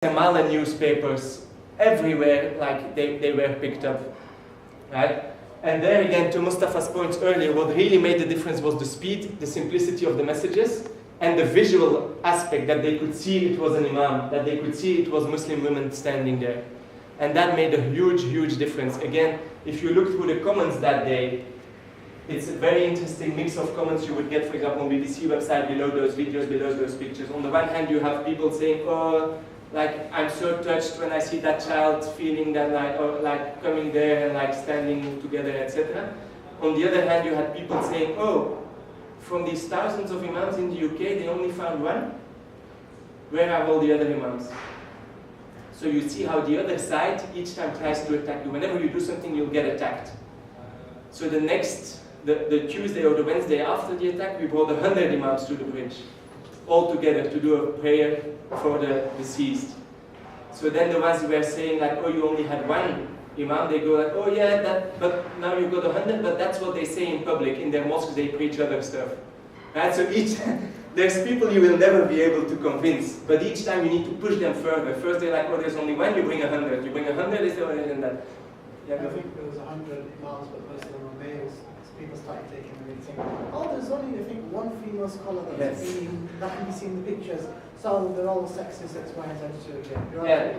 Guatemala newspapers everywhere, like they were picked up, right? And there again, to Mustafa's points earlier, what really made the difference was the speed, the simplicity of the messages, and the visual aspect, that they could see it was an imam, that they could see it was Muslim women standing there. And that made a huge, huge difference. Again, if you look through the comments that day, it's a very interesting mix of comments you would get, for example, on BBC website, below those videos, below those pictures. On the one hand, you have people saying, oh, like, I'm so touched when I see that child feeling that, like, or like coming there and like standing together, etc. On the other hand, you had people saying, oh, from these thousands of imams in the UK, they only found one. Where are all the other imams? So you see how the other side each time tries to attack you. Whenever you do something, you'll get attacked. So the Tuesday or the Wednesday after the attack, we brought 100 imams to the bridge, all together to do a prayer for the deceased. So then the ones who were saying like, oh, you only had one imam, they go like, oh yeah, but now you've got 100, but that's what they say in public. In their mosques, they preach other stuff. Right? So there's people you will never be able to convince, but each time you need to push them further. First they're like, oh, there's only one, you bring 100. You bring 100, is there than that? Yeah, I think there was 100 imams, but most of them were males. So people started taking the meeting. Oh, there's only, I think, one female scholar that's that can be seen in the pictures. So they're all sexist, X, Y, and Z. You're right,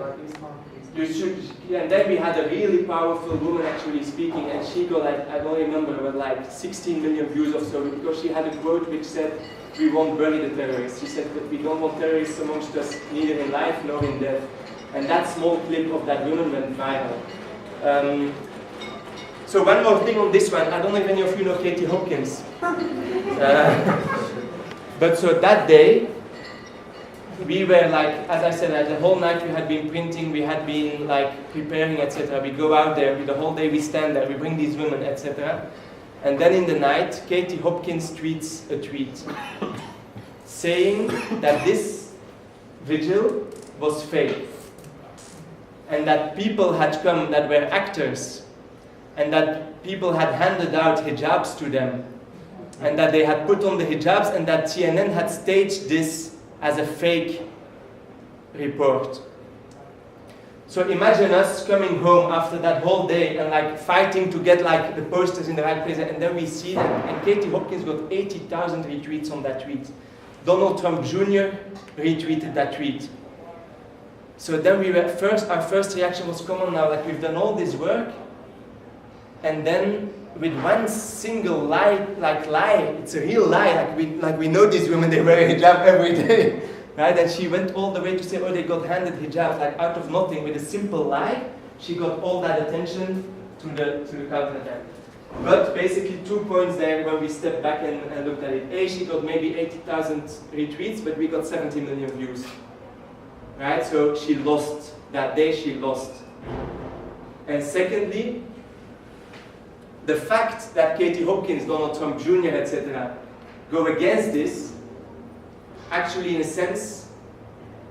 you should, and then we had a really powerful woman actually speaking, and she got like, I don't remember, but like 16 million views or so, because she had a quote which said, we won't bury the terrorists. She said that we don't want terrorists amongst us, neither in life nor in death. And that small clip of that woman went viral. So one more thing on this one, I don't know if any of you know Katie Hopkins. But so that day, we were like, as I said, the whole night we had been printing, we had been like preparing, etc. We go out there, the whole day we stand there, we bring these women, etc. And then in the night, Katie Hopkins tweets a tweet saying that this vigil was fake. And that people had come that were actors, and that people had handed out hijabs to them, and that they had put on the hijabs, and that CNN had staged this as a fake report. So imagine us coming home after that whole day and like fighting to get like the posters in the right place, and then we see that, and Katie Hopkins got 80,000 retweets on that tweet. Donald Trump Jr. retweeted that tweet. So then our first reaction was, come on now, like we've done all this work, and then with one single lie, it's a real lie, like we know these women, they wear a hijab every day, right? And she went all the way to say, oh, they got handed hijab, like out of nothing, with a simple lie, she got all that attention to the counterattack. But basically 2 points there when we stepped back and looked at it. A, she got maybe 80,000 retweets, but we got 70 million views. Right, so she lost, that day she lost. And secondly, the fact that Katie Hopkins, Donald Trump Jr., etc. go against this, actually in a sense,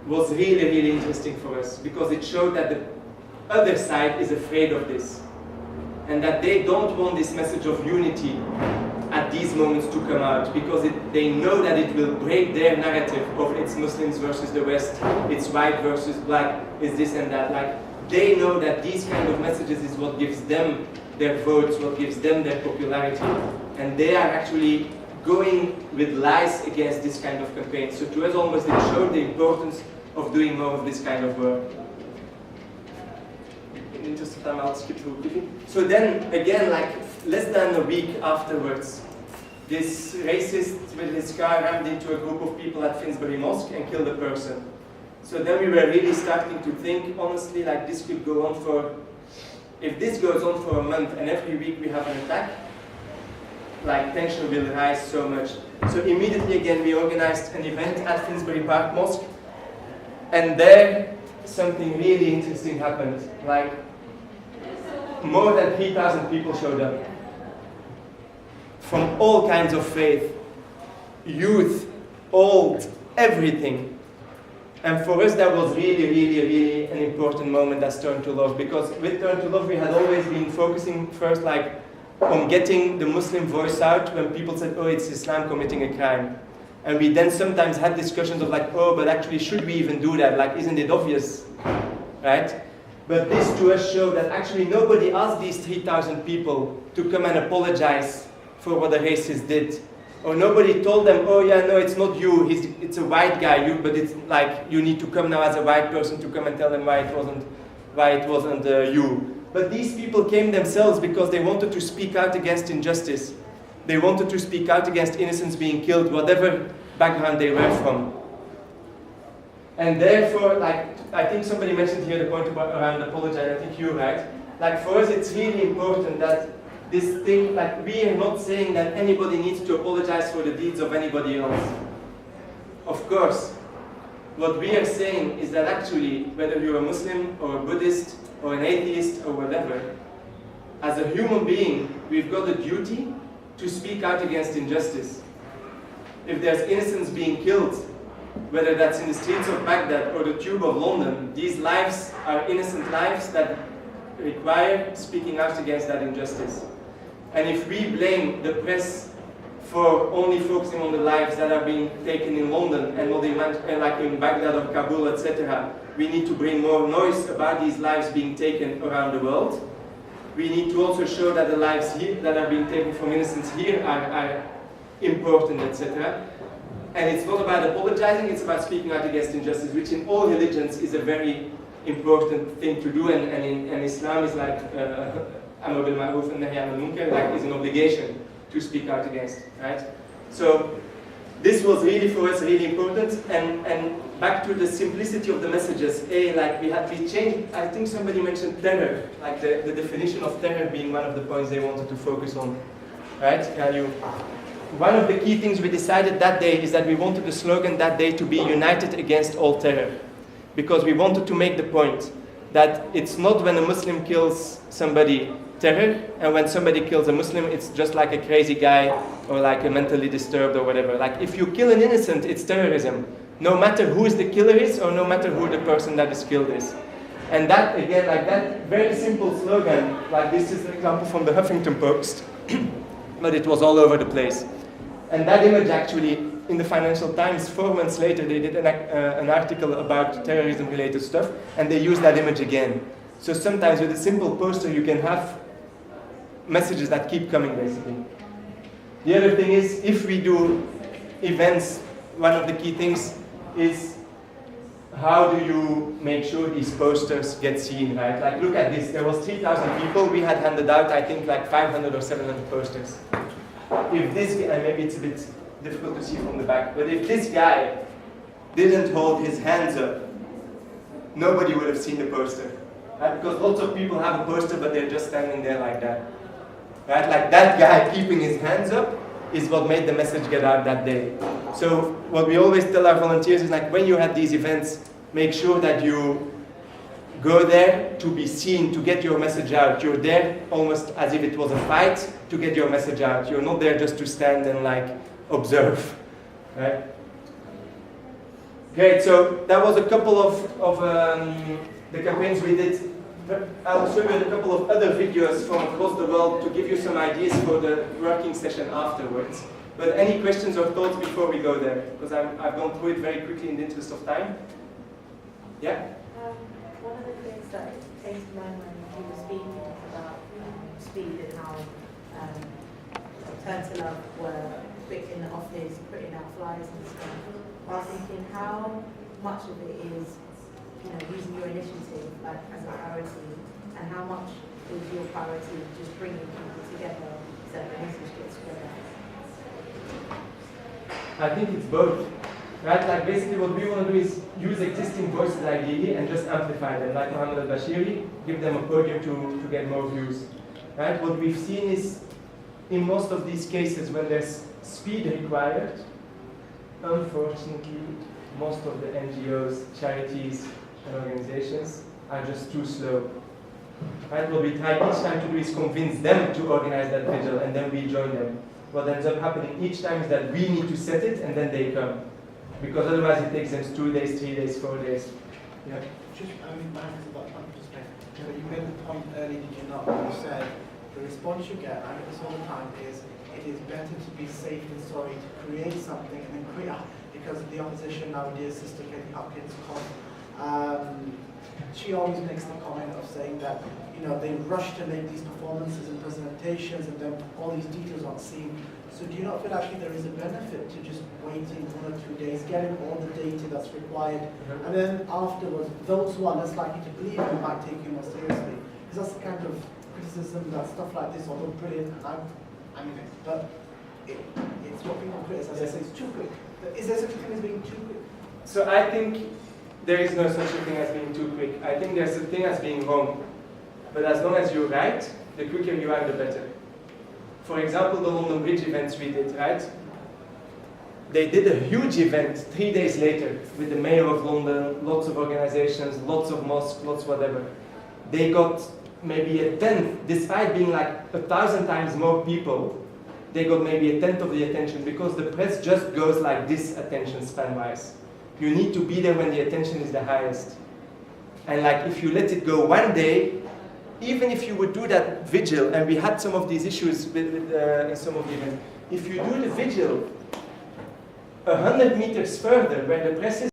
was really, really interesting for us, because it showed that the other side is afraid of this, and that they don't want this message of unity at these moments to come out, because they know that it will break their narrative of it's Muslims versus the West, it's white versus black, it's this and that. Like, they know that these kind of messages is what gives them their votes, what gives them their popularity, and they are actually going with lies against this kind of campaign. So to us almost it showed the importance of doing more of this kind of work. In the interest of time, I'll skip through quickly. So then, again, like less than a week afterwards, this racist with his car rammed into a group of people at Finsbury Mosque and killed a person. So then we were really starting to think, honestly, like this could go on for, if this goes on for a month and every week we have an attack, like tension will rise so much. So immediately again we organized an event at Finsbury Park Mosque, and there something really interesting happened. Like more than 3,000 people showed up from all kinds of faith, youth, old, everything. And for us that was really, really, really an important moment as Turn to Love, because with Turn to Love we had always been focusing first like on getting the Muslim voice out when people said, oh, it's Islam committing a crime. And we then sometimes had discussions of like, oh, but actually should we even do that? Like, isn't it obvious, right? But this to us showed that actually nobody asked these 3,000 people to come and apologize for what the racist did. Or nobody told them, oh yeah, no, it's not you, it's a white guy, but it's like, you need to come now as a white person to come and tell them why it wasn't you. But these people came themselves because they wanted to speak out against injustice. They wanted to speak out against innocents being killed, whatever background they were from. And therefore, like, I think somebody mentioned here the point about around apologize, I think you're right. Like, for us it's really important that this thing, like, we are not saying that anybody needs to apologize for the deeds of anybody else. Of course. What we are saying is that actually, whether you're a Muslim or a Buddhist or an atheist or whatever, as a human being, we've got a duty to speak out against injustice. If there's innocents being killed, whether that's in the streets of Baghdad or the tube of London, these lives are innocent lives that require speaking out against that injustice. And if we blame the press for only focusing on the lives that are being taken in London and not like in Baghdad or Kabul, etc., we need to bring more noise about these lives being taken around the world. We need to also show that the lives here that are being taken from innocents here are important, etc. And it's not about apologizing, it's about speaking out against injustice, which in all religions is a very important thing to do, and Islam is like Amr bil Ma'ruf and Nahy anil Munkar, like is an obligation to speak out against, right? So this was really for us really important, and back to the simplicity of the messages. We changed, I think somebody mentioned terror, like the definition of terror being one of the points they wanted to focus on, right? One of the key things we decided that day is that we wanted the slogan that day to be united against all terror. Because we wanted to make the point that it's not when a Muslim kills somebody terror, and when somebody kills a Muslim, it's just like a crazy guy or like a mentally disturbed or whatever. Like if you kill an innocent, it's terrorism. No matter who the killer is or no matter who the person that is killed is. And that, again, like that very simple slogan, like this is an example from the Huffington Post, but it was all over the place. And that image actually, in the Financial Times, 4 months later, they did an article about terrorism-related stuff, and they used that image again. So sometimes with a simple poster, you can have messages that keep coming, basically. The other thing is, if we do events, one of the key things is how do you make sure these posters get seen, right? Like, look at this. There was 3,000 people. We had handed out, I think, like 500 or 700 posters. If this guy, and maybe it's a bit difficult to see from the back, but if this guy didn't hold his hands up, nobody would have seen the poster. Right? Because lots of people have a poster, but they're just standing there like that. Right? Like that guy keeping his hands up is what made the message get out that day. So what we always tell our volunteers is like, when you have these events, make sure that you go there to be seen, to get your message out. You're there almost as if it was a fight to get your message out. You're not there just to stand and like observe, right? Great, so that was a couple of the campaigns we did. I'll show you a couple of other videos from across the world to give you some ideas for the working session afterwards. But any questions or thoughts before we go there? Because I've gone through it very quickly in the interest of time. Yeah? One of the things that came to mind when you were speaking about speed and how Turn to Love were quick in the office, putting out flyers and stuff, I was thinking how much of it is, using your initiative like as a priority, and how much is your priority just bringing people together so that the message gets spread out? I think it's both. Right? Like basically what we want to do is use existing voices ideally and just amplify them, like Mohammed al-Bashiri, give them a podium to get more views. Right? What we've seen is, in most of these cases when there's speed required, unfortunately, most of the NGOs, charities, and organizations are just too slow. Right? What we try each time to do is convince them to organize that vigil, and then we join them. What ends up happening each time is that we need to set it, and then they come. Because otherwise it takes them 2 days, 3 days, 4 days. Yeah. Just back to that perspective. But you made the point earlier, did you not, when you said the response you get, and I get this all the time, is it is better to be safe than sorry, to create something and then create, because the opposition nowadays, Sister Katie Hopkins, she always makes the comment of saying that, you know, they rush to make these performances and presentations and then all these details aren't seen. So do you not feel actually there is a benefit to just waiting 1 or 2 days, getting all the data that's required, and then afterwards, those who are less likely to believe you might take you more seriously? Because that's the kind of criticism that stuff like this, although brilliant, I mean, but it's what people criticize. They say it's too quick. Is there such a thing as being too quick? So I think there is no such a thing as being too quick. I think there's a thing as being wrong. But as long as you're right, the quicker you are, the better. For example, the London Bridge events we did, right? They did a huge event 3 days later with the Mayor of London, lots of organizations, lots of mosques, lots whatever. They got maybe a tenth, despite being like 1,000 times more people, they got maybe a tenth of the attention because the press just goes like this attention span-wise. You need to be there when the attention is the highest. And like if you let it go 1 day, even if you would do that vigil, and we had some of these issues in some of the events, if you do the vigil 100 meters further where the press is